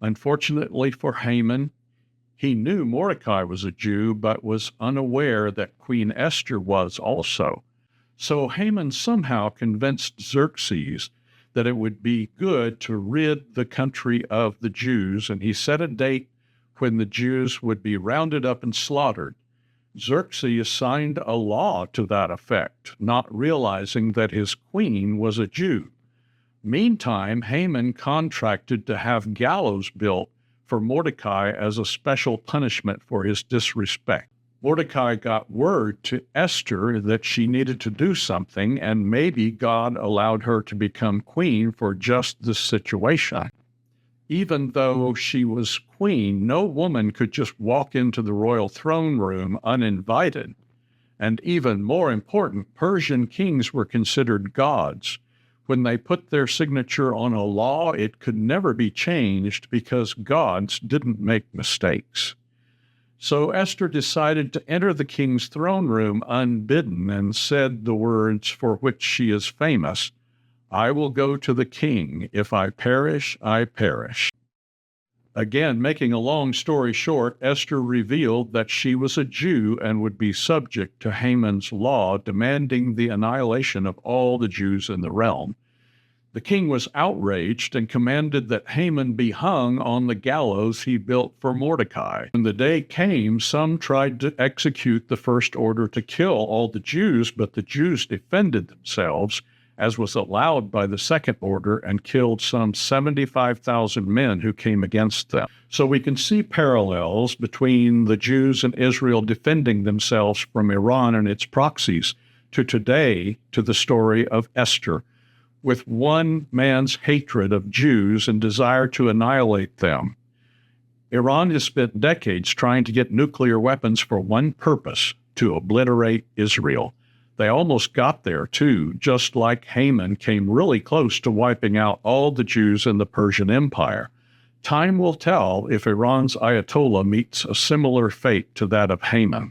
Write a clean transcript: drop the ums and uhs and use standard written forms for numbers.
Unfortunately for Haman, he knew Mordecai was a Jew, but was unaware that Queen Esther was also. So Haman somehow convinced Xerxes that it would be good to rid the country of the Jews, and he set a date when the Jews would be rounded up and slaughtered. Xerxes signed a law to that effect, not realizing that his queen was a Jew. Meantime, Haman contracted to have gallows built for Mordecai as a special punishment for his disrespect. Mordecai got word to Esther that she needed to do something, and maybe God allowed her to become queen for just this situation. Even though she was queen, no woman could just walk into the royal throne room uninvited. And even more important, Persian kings were considered gods. When they put their signature on a law, it could never be changed because gods didn't make mistakes. So Esther decided to enter the king's throne room unbidden and said the words for which she is famous, "I will go to the king. If I perish, I perish." Again, making a long story short, Esther revealed that she was a Jew and would be subject to Haman's law, demanding the annihilation of all the Jews in the realm. The king was outraged and commanded that Haman be hung on the gallows he built for Mordecai. When the day came, some tried to execute the first order to kill all the Jews, but the Jews defended themselves, as was allowed by the second order, and killed some 75,000 men who came against them. So we can see parallels between the Jews and Israel defending themselves from Iran and its proxies to today, to the story of Esther, with one man's hatred of Jews and desire to annihilate them. Iran has spent decades trying to get nuclear weapons for one purpose: to obliterate Israel. They almost got there, too, just like Haman came really close to wiping out all the Jews in the Persian Empire. Time will tell if Iran's Ayatollah meets a similar fate to that of Haman.